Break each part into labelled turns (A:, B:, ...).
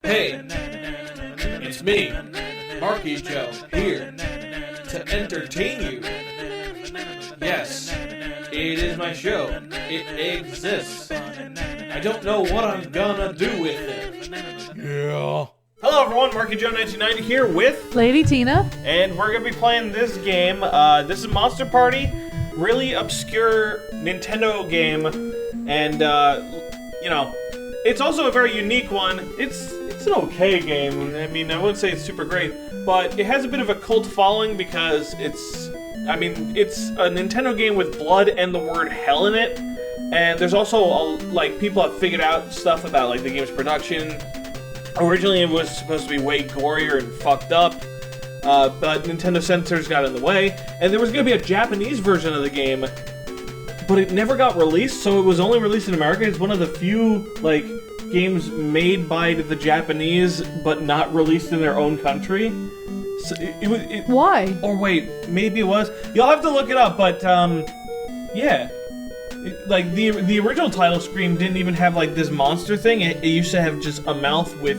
A: Hey, it's me, Marky Joe, here to entertain you. Yes, it is my show. It exists. I don't know what I'm gonna do with it. Yeah. Hello everyone, Marky Joe 1990 here with
B: Lady Tina.
A: And we're gonna be playing this game. This is Monster Party, really obscure Nintendo game, and you know, it's also a very unique one. It's an okay game. I mean, I wouldn't say it's super great, but it has a bit of a cult following because it's a Nintendo game with blood and the word hell in it. And there's also like people have figured out stuff about like the game's production. Originally, it was supposed to be way gorier and fucked up, but Nintendo censors got in the way, and there was going to be a Japanese version of the game, but it never got released, so it was only released in America. It's one of the few, like, games made by the Japanese, but not released in their own country. So
B: Why?
A: Or wait, maybe it was. You'll have to look it up, but, yeah. Like, the original title screen didn't even have, like, this monster thing. It used to have just a mouth with,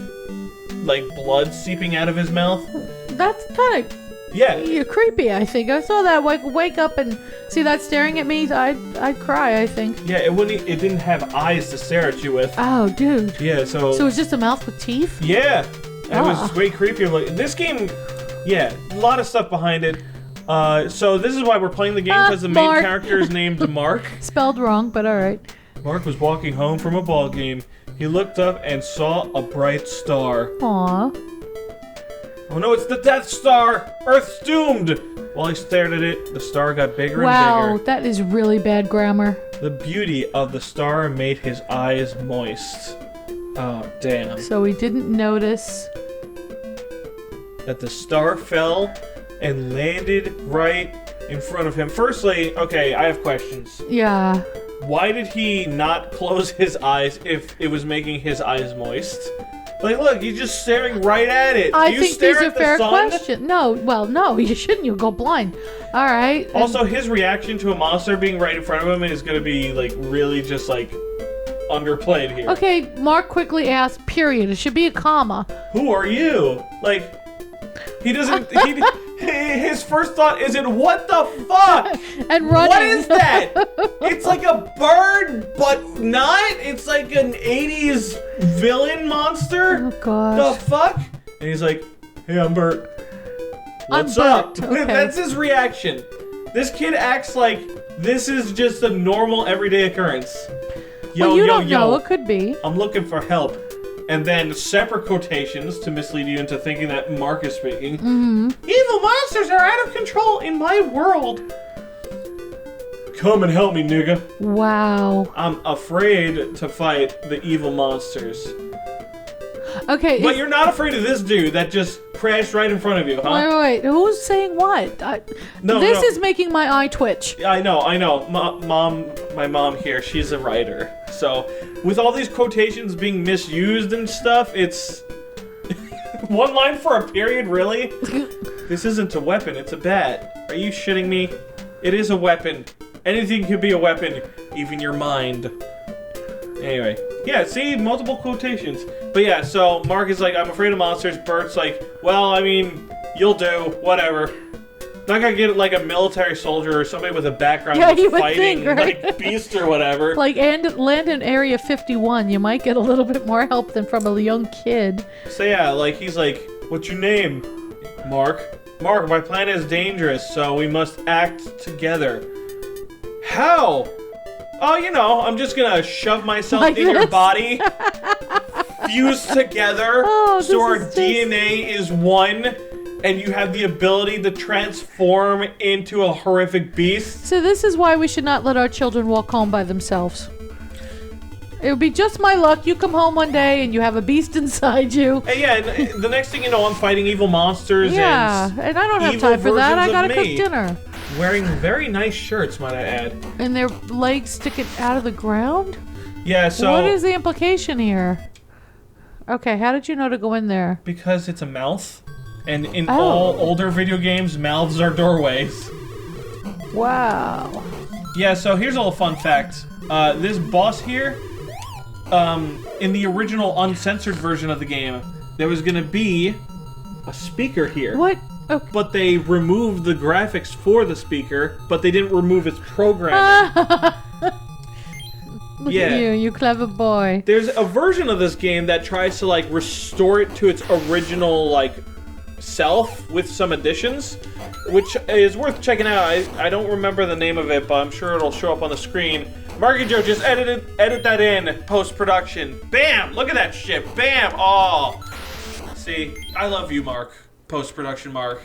A: like, blood seeping out of his mouth.
B: That's kind of...
A: Yeah.
B: You're creepy, I think. I saw that. Wake up and see that staring at me. I'd cry, I think.
A: Yeah, it didn't have eyes to stare at you with.
B: Oh, dude.
A: Yeah, so
B: it was just a mouth with teeth?
A: Yeah. It was way creepier. Like, this game, yeah, a lot of stuff behind it. So this is why we're playing the game, because the main character is named Mark.
B: Spelled wrong, but alright. Mark
A: was walking home from a ball game. He looked up and saw a bright star.
B: Aww.
A: Oh no, it's the Death Star! Earth's doomed! While he stared at it, the star got bigger and bigger.
B: Wow, that is really bad grammar.
A: The beauty of the star made his eyes moist. Oh, damn.
B: So he didn't notice
A: that the star fell and landed right in front of him. Firstly, okay, I have questions.
B: Yeah.
A: Why did he not close his eyes if it was making his eyes moist? Like, look, he's just staring right at it.
B: I think these are fair questions. No, well, no, you shouldn't. You'll go blind. All right.
A: Also, his reaction to a monster being right in front of him is going to be, like, really just, like, underplayed here.
B: Okay, Mark quickly asked, period. It should be a comma.
A: Who are you? Like, he doesn't... His first thought isn't, what the fuck?
B: And running.
A: What is that? It's like a bird, but not? It's like an 80s villain monster?
B: Oh, gosh.
A: The fuck? And he's like, hey, I'm Bert. What's up?
B: Okay.
A: That's his reaction. This kid acts like this is just a normal, everyday occurrence. Yo,
B: well, you don't know. It could be.
A: I'm looking for help. And then separate quotations to mislead you into thinking that Mark is speaking.
B: Mm-hmm.
A: Evil monsters are out of control in my world. Come and help me, nigga.
B: Wow.
A: I'm afraid to fight the evil monsters.
B: Okay.
A: But you're not afraid of this dude that just crashed right in front of you, huh?
B: Wait. Who's saying what? This is making my eye twitch.
A: I know. My mom here, she's a writer. So, with all these quotations being misused and stuff, it's... One line for a period, really? This isn't a weapon, it's a bat. Are you shitting me? It is a weapon. Anything could be a weapon, even your mind. Anyway. Yeah, see? Multiple quotations. But yeah, so Mark is like, I'm afraid of monsters. Bert's like, well, I mean, you'll do. Whatever. Not gonna get like a military soldier or somebody with a background of fighting, right? Like Beast or whatever.
B: Like, and land in Area 51, you might get a little bit more help than from a young kid.
A: So yeah, like, he's like, what's your name? Mark, my planet is dangerous, so we must act together. How? Oh, you know, I'm just gonna shove myself like in your body, fuse together, so our DNA is one. And you have the ability to transform into a horrific beast.
B: So this is why we should not let our children walk home by themselves. It would be just my luck. You come home one day and you have a beast inside you.
A: Hey, yeah, and the next thing you know, I'm fighting evil monsters.
B: Yeah, and I don't have time for that. I gotta cook dinner.
A: Wearing very nice shirts, might I add.
B: And their legs sticking out of the ground?
A: Yeah, so...
B: What is the implication here? Okay, how did you know to go in there?
A: Because it's a mouth. And in all older video games, mouths are doorways.
B: Wow.
A: Yeah, so here's a little fun fact. This boss here, in the original uncensored version of the game, there was gonna be a speaker here.
B: What? Okay.
A: But they removed the graphics for the speaker, but they didn't remove its programming.
B: Look at you clever boy.
A: There's a version of this game that tries to like restore it to its original like self with some additions, which is worth checking out. I don't remember the name of it, but I'm sure it'll show up on the screen. Mark and Joe just edit that in post-production. Bam! Look at that shit. Bam! Oh. See, I love you, Mark. Post-production Mark.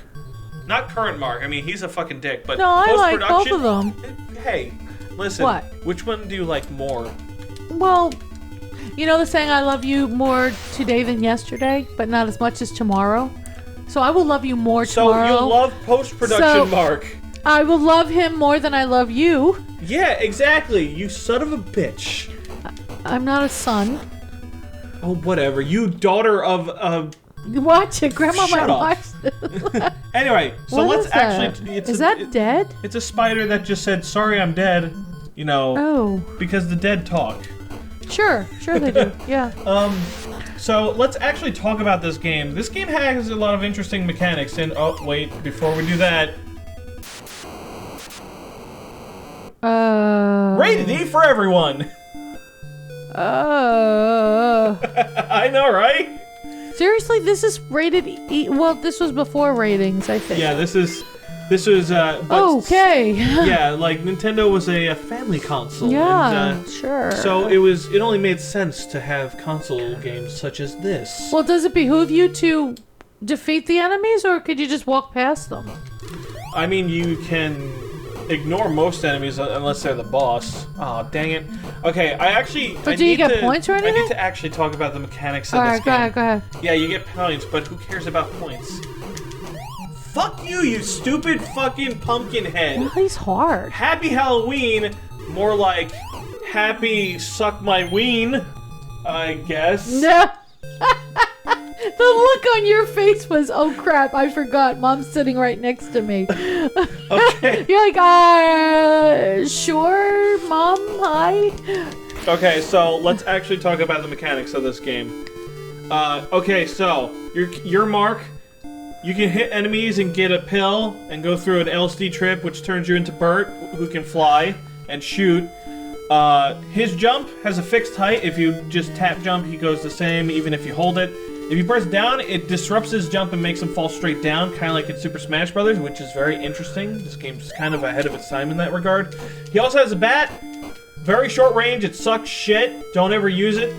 A: Not current Mark. I mean, he's a fucking dick, but
B: no, I like
A: post-production.
B: both of them.
A: Hey, listen.
B: What?
A: Which one do you like more?
B: Well, you know the saying, I love you more today than yesterday, but not as much as tomorrow? So I will love you more tomorrow.
A: So you'll love post-production Mark.
B: I will love him more than I love you.
A: Yeah, exactly. You son of a bitch.
B: I'm not a son.
A: Oh, whatever. You daughter of
B: Watch it. Grandma
A: Shut
B: might
A: up.
B: watch this.
A: Anyway, so
B: What
A: let's
B: is that?
A: actually...
B: Is that dead?
A: It's a spider that just said, sorry, I'm dead. You know,
B: Oh.
A: because the dead talk.
B: Sure they do. Yeah.
A: So let's actually talk about this game. This game has a lot of interesting mechanics, and oh wait, before we do that, rated E for everyone. I know, right?
B: Seriously, this is rated E. Well, this was before ratings, I think.
A: Yeah, this was. But
B: Okay.
A: yeah, like Nintendo was a family console.
B: Yeah,
A: and,
B: sure.
A: So it only made sense to have console games such as this.
B: Well, does it behoove you to defeat the enemies, or could you just walk past them?
A: I mean, you can ignore most enemies unless they're the boss. Oh, dang it. Okay,
B: But do you get points or anything?
A: I need to actually talk about the mechanics of
B: Alright,
A: this game.
B: go ahead.
A: Yeah, you get points, but who cares about points? Fuck you, you stupid fucking pumpkin head.
B: Well, he's hard.
A: Happy Halloween, more like happy suck my ween, I guess.
B: No. The look on your face was, oh crap, I forgot. Mom's sitting right next to me.
A: Okay.
B: You're like, sure, Mom, hi.
A: Okay, so let's actually talk about the mechanics of this game. Okay, so your Mark. You can hit enemies and get a pill and go through an LSD trip, which turns you into Bert, who can fly and shoot. His jump has a fixed height. If you just tap jump, he goes the same, even if you hold it. If you press down, it disrupts his jump and makes him fall straight down, kind of like in Super Smash Bros., which is very interesting. This game's kind of ahead of its time in that regard. He also has a bat. Very short range. It sucks shit. Don't ever use it.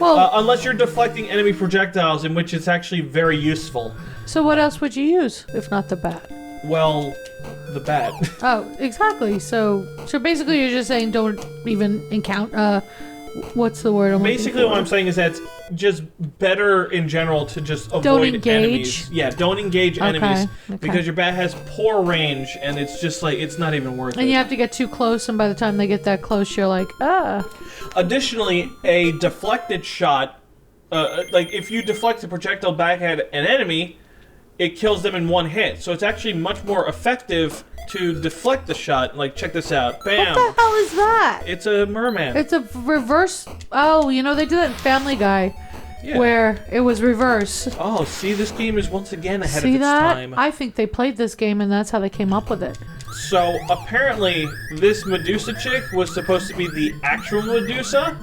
B: Well,
A: unless you're deflecting enemy projectiles, in which it's actually very useful.
B: so what else would you use if not the bat?
A: Well, the bat.
B: Oh, exactly. So basically, you're just saying don't even encounter. What's the word?
A: Basically, what I'm saying is that it's just better in general to just avoid
B: Don't engage?
A: enemies. Yeah, don't engage enemies
B: okay.
A: because your bat has poor range, and it's just like it's not even worth it.
B: And you have to get too close, and by the time they get that close, you're like, ah.
A: Additionally, a deflected shot, like if you deflect a projectile back at an enemy, it kills them in one hit. So it's actually much more effective to deflect the shot. Like, check this out. Bam!
B: What the hell is that?
A: It's a merman.
B: It's a reverse. Oh, you know, they did that in Family Guy.
A: Yeah.
B: Where it was reverse.
A: Oh, see, this game is once again ahead
B: See
A: of its
B: that?
A: time.
B: I think they played this game and that's how they came up with it.
A: So, apparently, this Medusa chick was supposed to be the actual Medusa,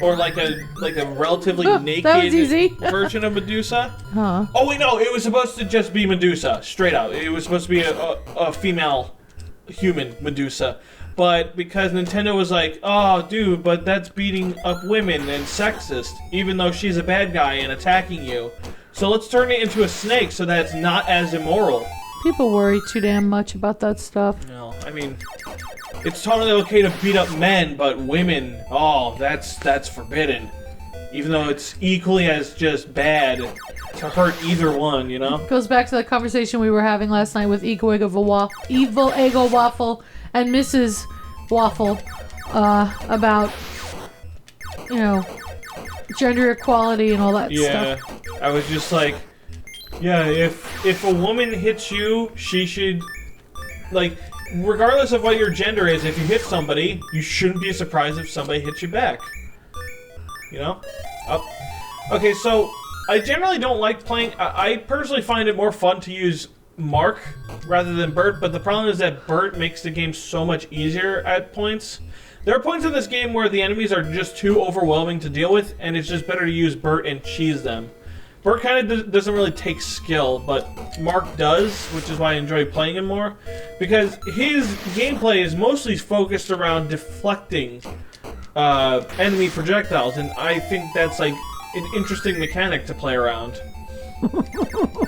A: or like a relatively naked
B: that was easy.
A: version of Medusa.
B: Huh.
A: Oh wait, no, it was supposed to just be Medusa, straight out. It was supposed to be a female human Medusa. But because Nintendo was like, oh, dude, but that's beating up women and sexist, even though she's a bad guy and attacking you. So let's turn it into a snake so that it's not as immoral.
B: People worry too damn much about that stuff.
A: No, I mean, it's totally okay to beat up men, but women, oh, that's forbidden. Even though it's equally as just bad to hurt either one, you know?
B: Goes back to the conversation we were having last night with Evil Ego Waffle and Mrs. Waffle about, you know, gender equality and all that stuff.
A: Yeah, I was just like, yeah, if a woman hits you, she should, like, regardless of what your gender is, if you hit somebody, you shouldn't be surprised if somebody hits you back. you know? Okay, so I generally don't like playing... I personally find it more fun to use Mark rather than Bert, but the problem is that Bert makes the game so much easier at points. There are points in this game where the enemies are just too overwhelming to deal with, and it's just better to use Bert and cheese them. Bert kind of doesn't really take skill, but Mark does, which is why I enjoy playing him more, because his gameplay is mostly focused around deflecting enemy projectiles, and I think that's like an interesting mechanic to play around.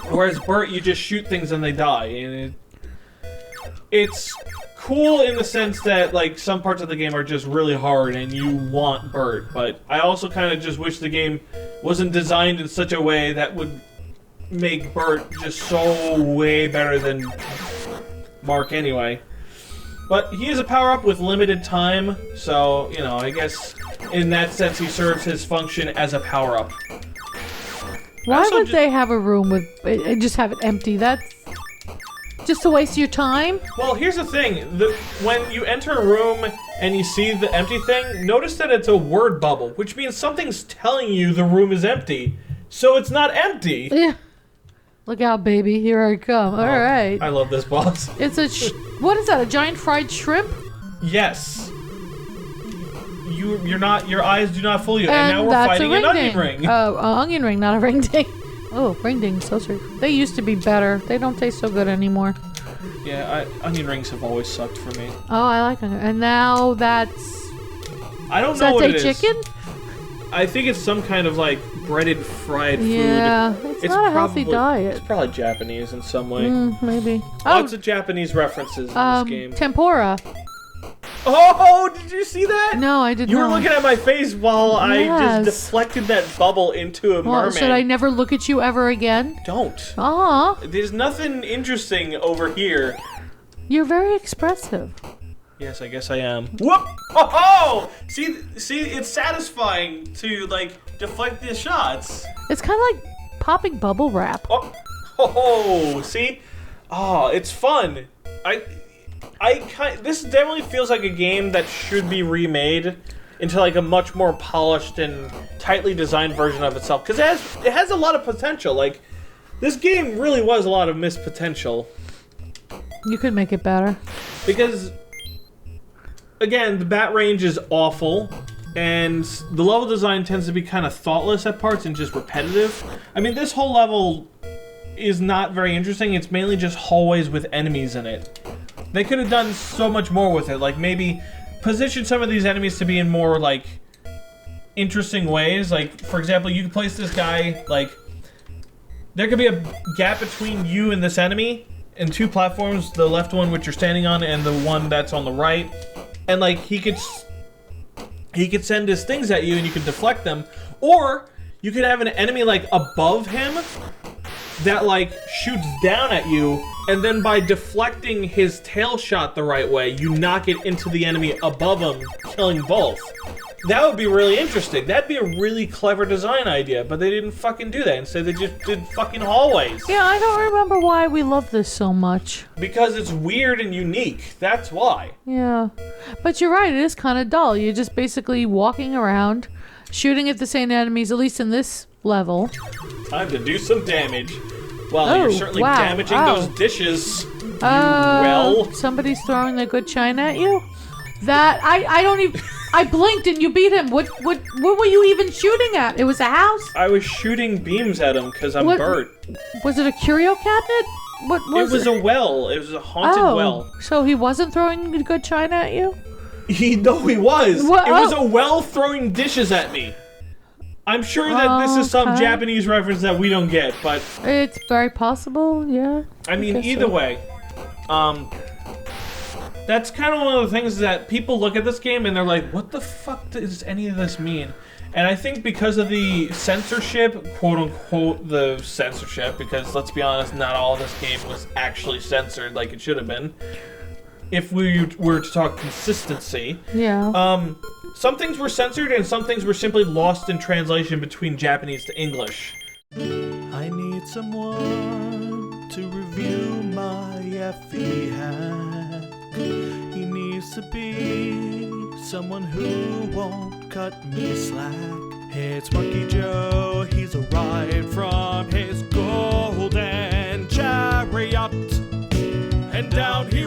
A: Whereas Bert, you just shoot things and they die, and it's cool in the sense that like some parts of the game are just really hard and you want Bert, but I also kind of just wish the game wasn't designed in such a way that would make Bert just so way better than Mark anyway. But he is a power-up with limited time, so, you know, I guess in that sense he serves his function as a power-up.
B: Why would they have a room with and just have it empty? That's just a waste of your time?
A: Well, here's the thing. When you enter a room and you see the empty thing, notice that it's a word bubble, which means something's telling you the room is empty. So it's not empty.
B: Yeah. Look out, baby. Here I come. All right.
A: I love this boss.
B: It's a... what is that? A giant fried shrimp?
A: Yes. Your eyes do not fool you. And now we're fighting an onion ring.
B: Oh, onion ring, not a ring ding. Oh, ring ding, so sweet. They used to be better. They don't taste so good anymore.
A: Yeah, onion rings have always sucked for me.
B: Oh, I like onion. And now that's...
A: I don't know what it is.
B: Is that chicken?
A: I think it's some kind of like breaded fried food.
B: Yeah, it's not a healthy diet.
A: It's probably Japanese in some way.
B: Maybe.
A: Lots of Japanese references in this game.
B: Tempura.
A: Oh, did you see that?
B: No, I did not.
A: You were looking at my face while I just deflected that bubble into a mermaid.
B: Should I never look at you ever again?
A: Don't.
B: Aw.
A: There's nothing interesting over here.
B: You're very expressive.
A: Yes, I guess I am. Whoop! Oh! See, it's satisfying to like deflect the shots.
B: It's kind of like popping bubble wrap.
A: Oh! See? Oh, it's fun. This definitely feels like a game that should be remade into like a much more polished and tightly designed version of itself, because it has a lot of potential. Like, this game really was a lot of missed potential.
B: You could make it better.
A: Because, again, the bat range is awful, and the level design tends to be kind of thoughtless at parts and just repetitive. I mean, this whole level is not very interesting. It's mainly just hallways with enemies in it. They could have done so much more with it, like maybe position some of these enemies to be in more, like, interesting ways. Like, for example, you could place this guy, like, there could be a gap between you and this enemy in two platforms, the left one which you're standing on and the one that's on the right. And, like, he could send his things at you and you could deflect them. Or you could have an enemy, like, above him that, like, shoots down at you, and then by deflecting his tail shot the right way, you knock it into the enemy above him, killing both. That would be really interesting. That'd be a really clever design idea, but they didn't fucking do that. Instead, they just did fucking hallways.
B: Yeah, I don't remember why we love this so much.
A: Because it's weird and unique. That's why.
B: Yeah. But you're right, it is kind of dull. You're just basically walking around, shooting at the same enemies, at least in this level.
A: Time to do some damage. Well, you're certainly damaging those dishes.
B: Somebody's throwing the good china at you? That, I don't even... I blinked and you beat him. What were you even shooting at? It was a house?
A: I was shooting beams at him because I'm Bert.
B: Was it a curio cabinet? What was it?
A: It was a well. It was a haunted well.
B: So he wasn't throwing good china at you?
A: No, he was. It was a well throwing dishes at me. I'm sure that this is some Japanese reference that we don't get, but...
B: It's very possible, yeah.
A: I mean, either way. That's kind of one of the things that people look at this game and they're like, what the fuck does any of this mean? And I think because of the censorship, quote-unquote the censorship, because let's be honest, not all of this game was actually censored like it should have been. If we were to talk consistency.
B: Yeah.
A: Some things were censored and some things were simply lost in translation between Japanese to English.
C: I need someone to review my FE hack. He needs to be someone who won't cut me slack. It's Monkey Joe, he's arrived from his golden chariot, and down he